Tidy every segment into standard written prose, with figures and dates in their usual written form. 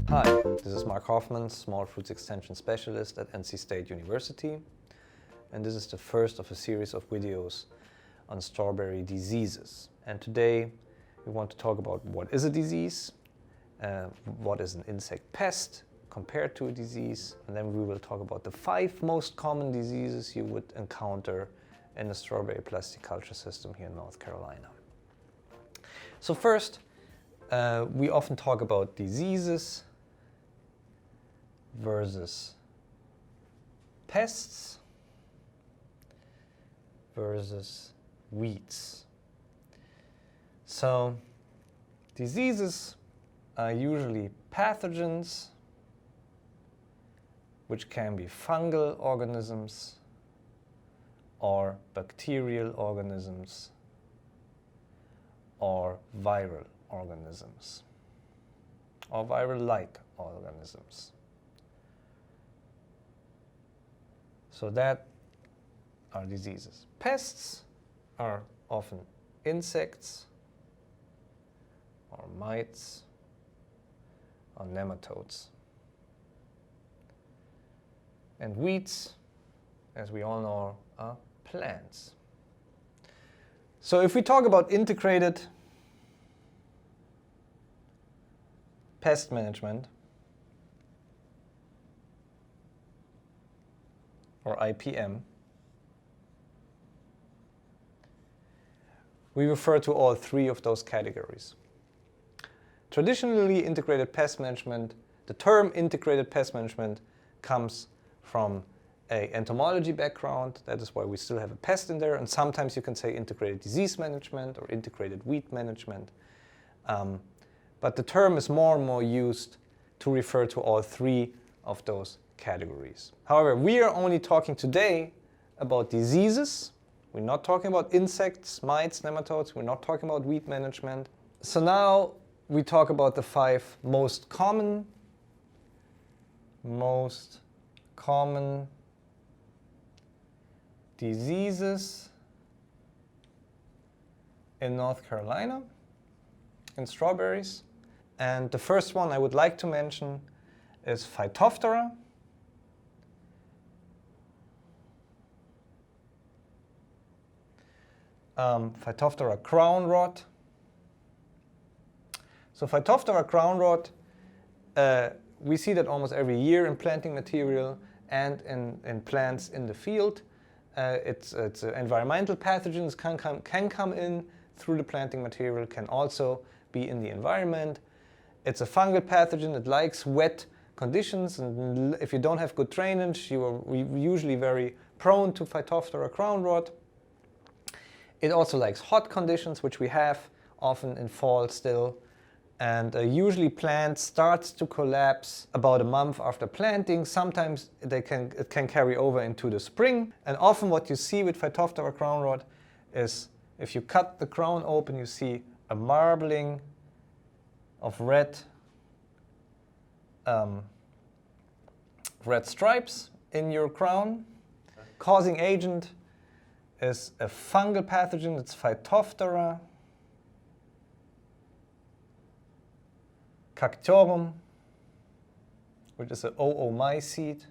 Hi, this is Mark Hoffman, Small Fruits Extension Specialist at NC State University, and this is the first of a series of videos on strawberry diseases. And today we want to talk about what is a disease, what is an insect pest compared to a disease, and then we will talk about the 5 most common diseases you would encounter in the strawberry plasticulture system here in North Carolina. So first, we often talk about diseases versus pests versus weeds. So diseases are usually pathogens, which can be fungal organisms or bacterial organisms or viral organisms or viral-like organisms. So that are diseases. Pests are often insects or mites or nematodes. And weeds, as we all know, are plants. So if we talk about integrated pest management, or IPM, we refer to all 3 of those categories. Traditionally, integrated pest management, the term integrated pest management comes from an entomology background. That is why we still have a pest in there, and sometimes you can say integrated disease management or integrated weed management. But the term is more and more used to refer to all 3 of those categories. However, we are only talking today about diseases. We're not talking about insects, mites, nematodes. We're not talking about weed management. So now we talk about the 5 most common diseases in North Carolina in strawberries. And the first one I would like to mention is Phytophthora. Phytophthora crown rot. So Phytophthora crown rot, we see that almost every year in planting material and in plants in the field. It's environmental pathogens can come in through the planting material, can also be in the environment. It's a fungal pathogen. It likes wet conditions, and if you don't have good drainage, you are usually very prone to Phytophthora crown rot. It also likes hot conditions, which we have often in fall still. And usually plant starts to collapse about a month after planting. Sometimes it can carry over into the spring. And often what you see with Phytophthora crown rot is if you cut the crown open, you see a marbling of red stripes in your crown. Causing agent is a fungal pathogen. It's Phytophthora cactorum, which is an oomycete,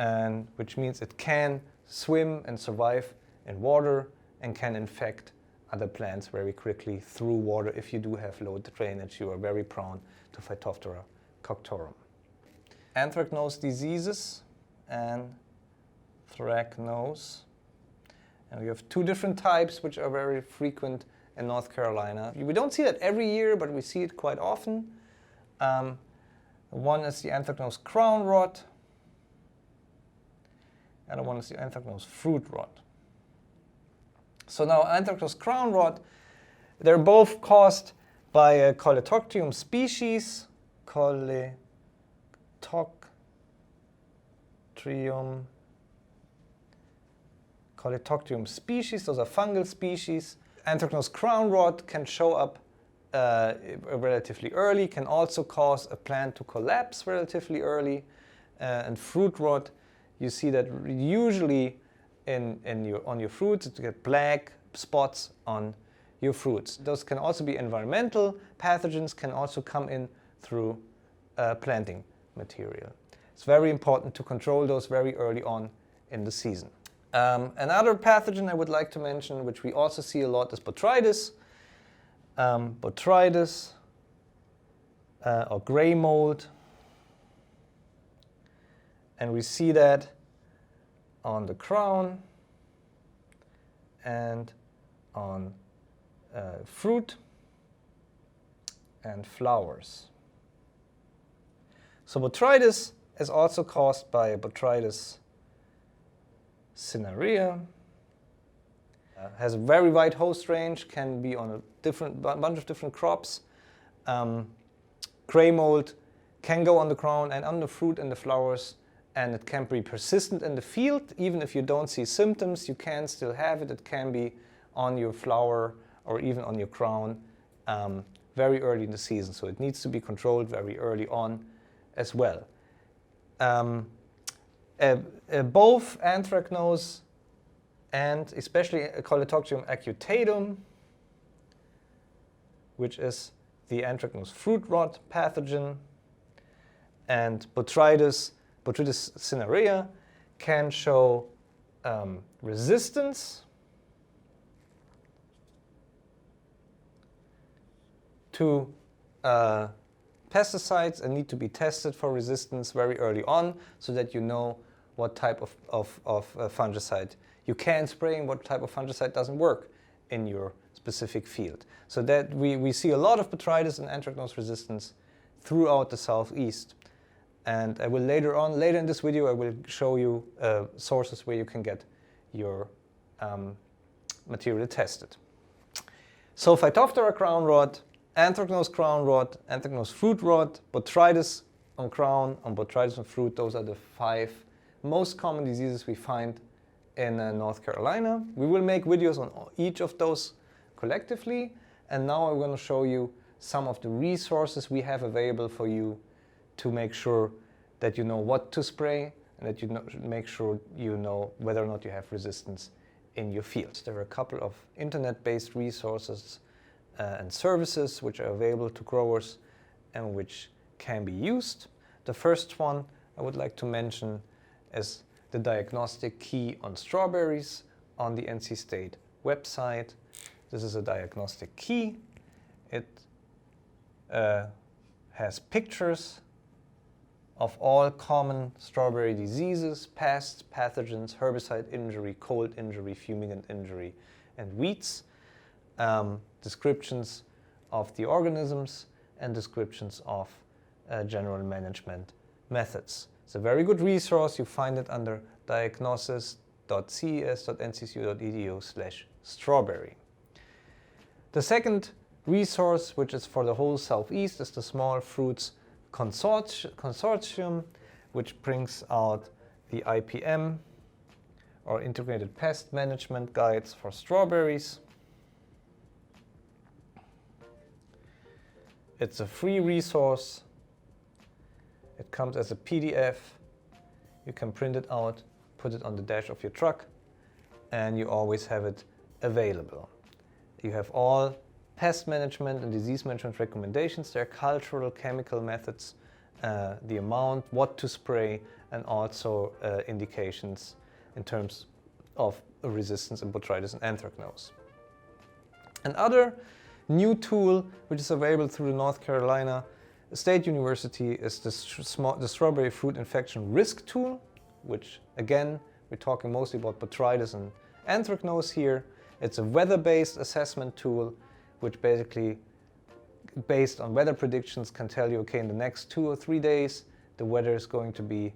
and which means it can swim and survive in water and can infect other plants very quickly through water. If you do have low drainage, you are very prone to Phytophthora cactorum. Anthracnose diseases and anthracnose. And we have 2 different types which are very frequent in North Carolina. We don't see that every year, but we see it quite often. One is the anthracnose crown rot, and one is the anthracnose fruit rot. So now anthracnose crown rot, they're both caused by a Coleotrichum species. Coleotrichum species, those are fungal species. Anthracnose crown rot can show up relatively early, can also cause a plant to collapse relatively early. And fruit rot, you see that usually on your fruits, you get black spots on your fruits. Those can also be environmental pathogens, can also come in through planting material. It's very important to control those very early on in the season. Another pathogen I would like to mention, which we also see a lot, is botrytis. Botrytis or gray mold. And we see that on the crown and on fruit and flowers. So botrytis is also caused by Botrytis cinerea. Has a very wide host range, can be on a bunch of different crops. Gray mold can go on the crown and on the fruit and the flowers, and it can be persistent in the field. Even if you don't see symptoms, you can still have it. It can be on your flower or even on your crown very early in the season. So it needs to be controlled very early on as well. Both anthracnose and especially Colletotrium acutatum, which is the anthracnose fruit rot pathogen, and Botrytis cinerea can show resistance to pesticides and need to be tested for resistance very early on so that you know what type of fungicide you can spray and what type of fungicide doesn't work in your specific field. So that we see a lot of botrytis and anthracnose resistance throughout the southeast. And I will later in this video, I will show you sources where you can get your material tested. So Phytophthora crown rot, anthracnose crown rot, anthracnose fruit rot, botrytis on crown, on botrytis on fruit, those are the 5 most common diseases we find in North Carolina. We will make videos on each of those collectively, and now I'm going to show you some of the resources we have available for you to make sure that you know what to spray and that you make sure you know whether or not you have resistance in your fields. There are a couple of internet-based resources and services which are available to growers and which can be used. The first one I would like to mention is the diagnostic key on strawberries on the NC State website. This is a diagnostic key. It has pictures of all common strawberry diseases, pests, pathogens, herbicide injury, cold injury, fumigant injury, and weeds. Descriptions of the organisms and descriptions of general management methods. It's a very good resource. You find it under diagnosis.ces.nccu.edu/strawberry. The second resource, which is for the whole Southeast, is the Small Fruits Consortium, which brings out the IPM, or Integrated Pest Management Guides for strawberries. It's a free resource. It comes as a PDF. You can print it out, put it on the dash of your truck, and you always have it available. You have all pest management and disease management recommendations. There are cultural, chemical methods, the amount, what to spray, and also indications in terms of resistance in botrytis and anthracnose. Another new tool which is available through the North Carolina State University is the Strawberry Fruit Infection Risk Tool, which again, we're talking mostly about botrytis and anthracnose here. It's a weather-based assessment tool which basically, based on weather predictions, can tell you, okay, in the next 2 or 3 days, the weather is going to be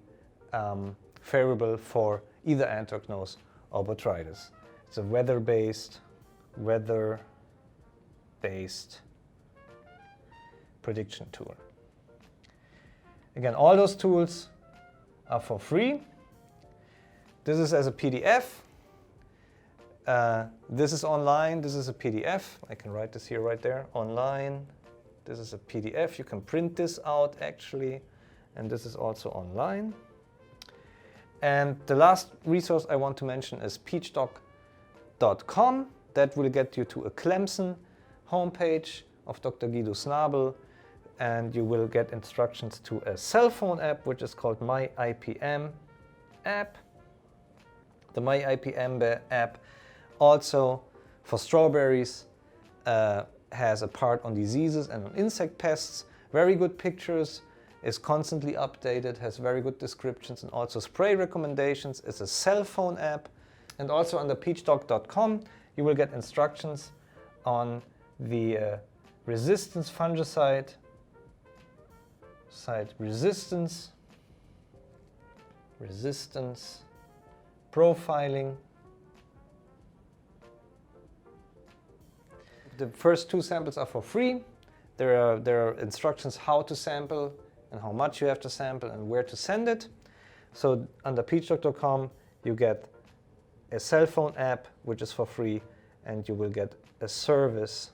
favorable for either anthracnose or botrytis. It's a weather-based prediction tool. Again, all those tools are for free. This is as a PDF. This is online. This is a PDF. I can write this here right there. Online. This is a PDF. You can print this out actually. And this is also online. And the last resource I want to mention is peachdoc.com. That will get you to a Clemson homepage of Dr. Guido Snabel, and you will get instructions to a cell phone app which is called My IPM app. The My IPM app also for strawberries has a part on diseases and on insect pests. Very good pictures, is constantly updated, has very good descriptions and also spray recommendations. It's a cell phone app. And also on the peachdoc.com you will get instructions on the resistance fungicide, resistance profiling. The first 2 samples are for free. There are instructions how to sample and how much you have to sample and where to send it. So under peachdoc.com you get a cell phone app which is for free, and you will get a service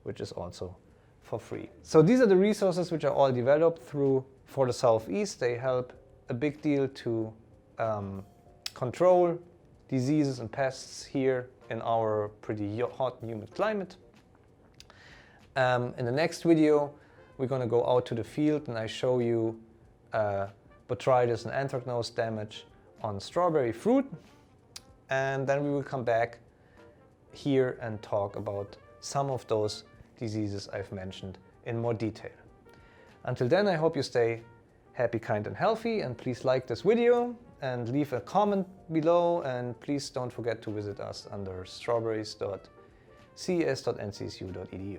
which is also for free. So these are the resources which are all developed for the Southeast. They help a big deal to control diseases and pests here in our pretty hot and humid climate. In the next video we're going to go out to the field and I show you botrytis and anthracnose damage on strawberry fruit, and then we will come back here and talk about some of those diseases I've mentioned in more detail. Until then, I hope you stay happy, kind and healthy, and please like this video and leave a comment below, and please don't forget to visit us under strawberries.ces.edu.